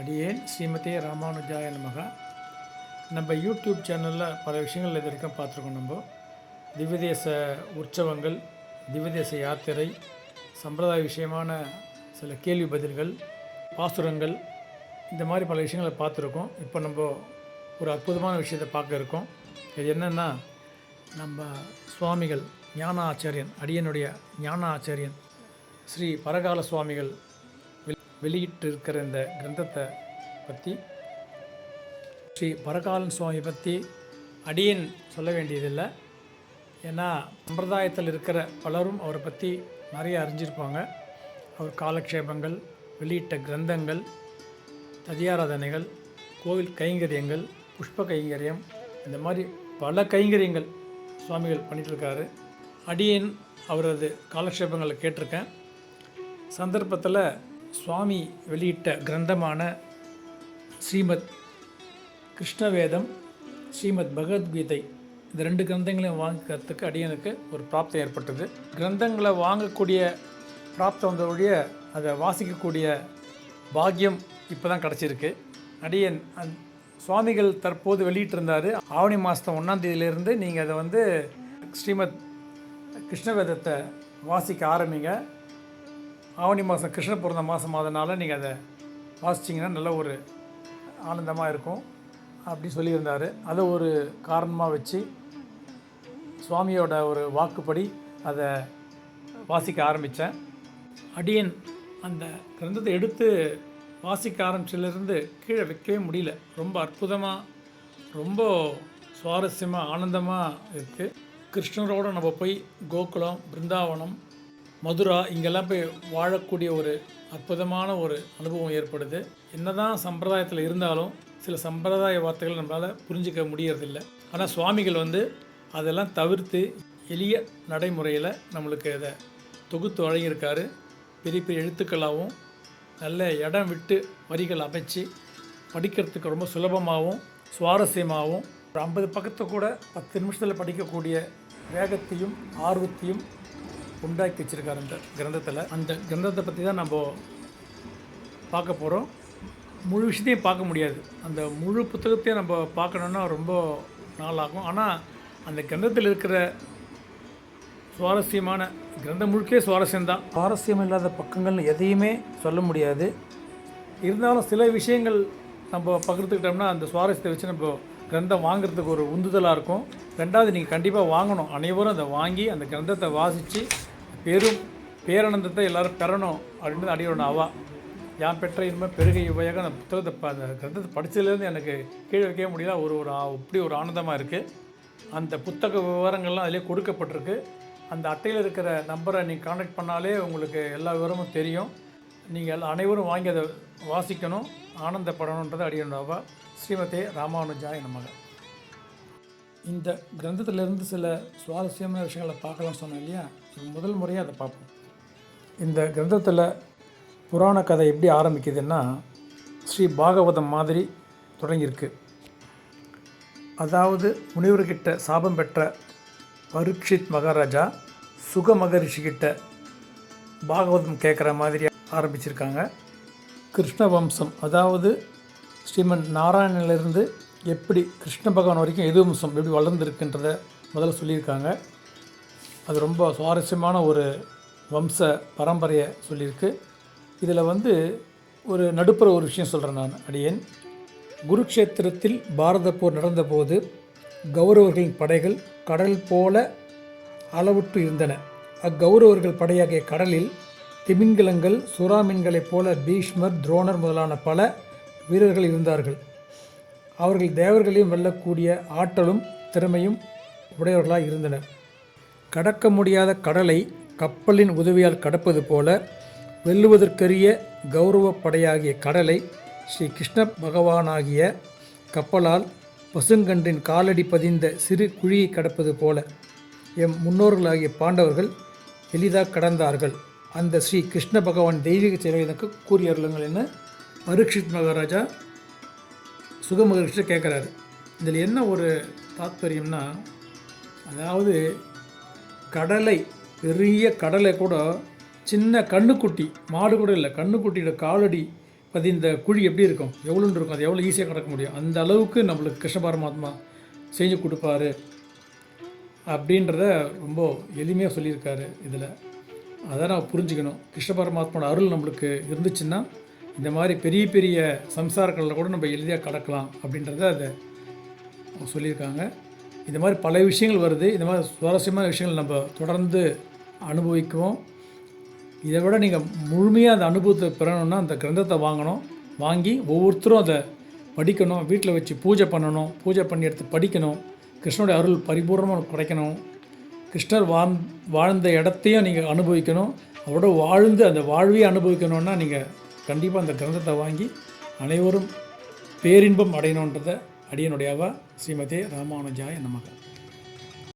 அடியேன் ஸ்ரீமதி ராமானுஜாய நமக. நம்ம யூடியூப் சேனலில் பல விஷயங்கள் இது வரைக்கும் பார்த்துருக்கோம். நம்ம திவ்யதேச உற்சவங்கள், திவ்யதேச யாத்திரை, சம்பிரதாய விஷயமான சில கேள்வி பதில்கள், பாசுரங்கள், இந்த மாதிரி பல விஷயங்களை பார்த்துருக்கோம். இப்போ நம்ம ஒரு அற்புதமான விஷயத்தை பார்க்க இருக்கோம். இது என்னென்னா, நம்ம சுவாமிகள் ஞான ஆச்சாரியன், அடியனுடைய ஞான ஆச்சாரியன் ஸ்ரீ பரகால சுவாமிகள் வெளியிட்டு இருக்கிற இந்த கிரந்தத்தை பற்றி, ஸ்ரீ பரகாலன் சுவாமி பற்றி அடியன் சொல்ல வேண்டியதில்லை. ஏன்னா சம்பிரதாயத்தில் இருக்கிற பலரும் அவரை பற்றி நிறைய அறிஞ்சிருப்பாங்க. அவர் காலக்ஷேபங்கள், வெளியிட்ட கிரந்தங்கள், ததியாராதனைகள், கோவில் கைங்கரியங்கள், புஷ்ப கைங்கரியம், இந்த மாதிரி பல கைங்கரியங்கள் சுவாமிகள் பண்ணிகிட்ருக்காரு. அடியன் அவரது காலக்ஷேபங்களை கேட்டிருக்கேன். சந்தர்ப்பத்தில் சுவாமி வெளியிட்ட கிரந்தமான ஸ்ரீமத் கிருஷ்ணவேதம், ஸ்ரீமத் பகவத்கீதை, இந்த ரெண்டு கிரந்தங்களையும் வாங்கிக்கிறதுக்கு அடியனுக்கு ஒரு பிராப்தம் ஏற்பட்டது. கிரந்தங்களை வாங்கக்கூடிய பிராப்தம் வந்தவுடைய அதை வாசிக்கக்கூடிய பாக்கியம் இப்போ தான் கிடச்சிருக்கு. அடியன் சுவாமிகள் தற்போது வெளியிட்டிருந்தார். ஆவணி மாதம் 1ஆம் தேதியிலேருந்து நீங்கள் அதை ஸ்ரீமத் கிருஷ்ணவேதத்தை வாசிக்க ஆரம்பிங்க. ஆவணி மாதம் கிருஷ்ண பிறந்த மாதம், அதனால் நீங்கள் அதை வாசிச்சிங்கன்னா நல்ல ஒரு ஆனந்தமாக இருக்கும் அப்படி சொல்லியிருந்தார். அதை ஒரு காரணமாக வச்சு சுவாமியோட ஒரு வாக்குப்படி அதை வாசிக்க ஆரம்பித்தேன். அடியன் அந்த கிரந்தத்தை எடுத்து வாசிக்க ஆரம்பிச்சிலேருந்து கீழே வைக்கவே முடியல. ரொம்ப அற்புதமாக, ரொம்ப சுவாரஸ்யமாக, ஆனந்தமாக இருக்குது. கிருஷ்ணரோடு நம்ம போய் கோகுலம், பிருந்தாவனம், மதுரா, இங்கெல்லாம் போய் வாழக்கூடிய ஒரு அற்புதமான ஒரு அனுபவம் ஏற்படுது. என்னதான் சம்பிரதாயத்தில் இருந்தாலும் சில சம்பிரதாய வார்த்தைகள் நம்மளால் புரிஞ்சிக்க முடியறதில்லை. ஆனால் சுவாமிகள் அதெல்லாம் தவிர்த்து எளிய நடைமுறையில் நம்மளுக்கு அதை தொகுத்து வழங்கியிருக்காரு. பெரிய பெரிய எழுத்துக்களாகவும் நல்ல இடம் விட்டு வரிகள் அமைச்சு படிக்கிறதுக்கு ரொம்ப சுலபமாகவும் சுவாரஸ்யமாகவும், ஒரு 50 பக்கத்தை கூட 10 நிமிஷத்தில் படிக்கக்கூடிய வேகத்தையும் ஆர்வத்தையும் உண்டாக்கி வச்சுருக்காரு அந்த கிரந்தத்தில். அந்த கிரந்தத்தை பற்றி தான் நம்ம பார்க்க போகிறோம். முழு விஷயத்தையும் பார்க்க முடியாது. அந்த முழு புத்தகத்தையும் நம்ம பார்க்கணுன்னா ரொம்ப நாளாகும். ஆனால் அந்த கிரந்தத்தில் இருக்கிற சுவாரஸ்யமான, கிரந்தம் முழுக்கே சுவாரஸ்யம்தான். சுவாரஸ்யம் இல்லாத பக்கங்கள்னு எதையுமே சொல்ல முடியாது. இருந்தாலும் சில விஷயங்கள் நம்ம பகிர்ந்துக்கிட்டோம்னா அந்த சுவாரஸ்யத்தை வச்சு நம்ம கிரந்தம் வாங்குறதுக்கு ஒரு உந்துதலாக இருக்கும். ரெண்டாவது, நீங்கள் கண்டிப்பாக வாங்கணும். அனைவரும் அதை வாங்கி அந்த கிரந்தத்தை வாசித்து பெரும் பேரானந்தத்தை எல்லோரும் பெறணும் அப்படின்றது அடியோட அவா. யான் பெற்ற இனிமேல் பெருகை உபயோகம். அந்த புத்தகத்தை அந்த கிரந்தத்தை படித்ததுலேருந்து எனக்கு கீழே வைக்கவே முடியல. இப்படி ஒரு ஆனந்தமாக இருக்குது. அந்த புத்தக விவரங்கள்லாம் அதிலே கொடுக்கப்பட்டிருக்கு. அந்த அட்டையில் இருக்கிற நம்பரை நீங்கள் கான்டாக்ட் பண்ணாலே உங்களுக்கு எல்லா விவரமும் தெரியும். நீங்கள் அனைவரும் வாங்கி அதை வாசிக்கணும், ஆனந்தப்படணுன்றது அடியோட ஸ்ரீமதே ராமானுஜாய நமக. இந்த கிரந்தத்திலேருந்து சில சுவாரஸ்யமான விஷயங்களை பார்க்கலாம்னு சொன்னேன் இல்லையா? முதல் முறையாக அதை பார்ப்போம். இந்த கிரந்தத்தில் புராண கதை எப்படி ஆரம்பிக்குதுன்னா, ஸ்ரீ பாகவதம் மாதிரி தொடங்கியிருக்கு. அதாவது முனிவர்கிட்ட சாபம் பெற்ற பரீட்சித் மகாராஜா சுக மகரிஷிக்கிட்ட பாகவதம் கேட்குற மாதிரி ஆரம்பிச்சிருக்காங்க. கிருஷ்ண வம்சம், அதாவது ஸ்ரீமன் நாராயணனிலிருந்து எப்படி கிருஷ்ண பகவான் வரைக்கும் எது வம்சம் எப்படி வளர்ந்துருக்குன்றதை முதல்ல சொல்லியிருக்காங்க. அது ரொம்ப சுவாரஸ்யமான ஒரு வம்ச பரம்பரையை சொல்லியிருக்கு. இதில் ஒரு நடுப்புற ஒரு விஷயம் சொல்கிறேன் நான். அடியேன் குருக்ஷேத்திரத்தில் பாரத போர் நடந்தபோது கௌரவர்களின் படைகள் கடல் போல அளவுற்று இருந்தன. அக்கௌரவர்கள் படையாகிய கடலில் திமிங்கிலங்கள், சுறாமீன்களைப் போல பீஷ்மர், துரோணர் முதலான பல வீரர்கள் இருந்தார்கள். அவர்கள் தேவர்களையும் வெல்லக்கூடிய ஆற்றலும் திறமையும் உடையவர்களாக இருந்தனர். கடக்க முடியாத கடலை கப்பலின் உதவியால் கடப்பது போல வெல்லுவதற்கரிய கௌரவ படையாகிய கடலை ஸ்ரீ கிருஷ்ண பகவானாகிய கப்பலால் பசுங்கன்றின் காலடி பதிந்த சிறு குழியை கடப்பது போல எம் முன்னோர்களாகிய பாண்டவர்கள் எளிதாக கடந்தார்கள். அந்த ஸ்ரீ கிருஷ்ண பகவான் தெய்வீக செயலை எனக்கு கூறியருளுங்கள் என பரீட்சித் மகாராஜா சுகமகரிஷ்ட கேட்குறாரு. இதில் என்ன ஒரு தாத்பரியம்னா, அதாவது கடலை, பெரிய கடலை கூட சின்ன கண்ணுக்குட்டி, மாடு கூட இல்லை, கண்ணுக்குட்டியோட காலடி அது இந்த குழி எப்படி இருக்கும், எவ்வளோன்னு இருக்கும், அது எவ்வளோ ஈஸியாக கடக்க முடியும், அந்த அளவுக்கு நம்மளுக்கு கிருஷ்ண பரமாத்மா செஞ்சு கொடுப்பாரு அப்படின்றத ரொம்ப எளிமையாக சொல்லியிருக்காரு இதில். அதை நான் புரிஞ்சுக்கணும். கிருஷ்ண பரமாத்மாவோட அருள் நம்மளுக்கு இருந்துச்சுன்னா இந்த மாதிரி பெரிய பெரிய சம்சாரங்களில் கூட நம்ம எளிதாக கடக்கலாம் அப்படின்றத அதை சொல்லியிருக்காங்க. இந்த மாதிரி பல விஷயங்கள் வருது. இந்த மாதிரி சுவாரஸ்யமான விஷயங்கள் நம்ம தொடர்ந்து அனுபவிக்குவோம். இதை விட நீங்கள் முழுமையாக அந்த அனுபவத்தை பெறணுன்னா அந்த கிரந்தத்தை வாங்கி ஒவ்வொருத்தரும் அதை படிக்கணும், வீட்டில் வச்சு பூஜை பண்ணணும், பூஜை பண்ணி எடுத்து படிக்கணும். கிருஷ்ணனுடைய அருள் பரிபூர்ணமாக கிடைக்கணும். கிருஷ்ணர் வாழ்ந்த இடத்தையும் நீங்கள் அனுபவிக்கணும். அவரோட வாழ்ந்து அந்த வாழ்வையே அனுபவிக்கணுன்னா நீங்கள் கண்டிப்பாக அந்த கிரந்தத்தை வாங்கி அனைவரும் பேரின்பம் அடையணுன்றதை அடியனுடையவா ஸ்ரீமதே ராமானுஜாய நமக.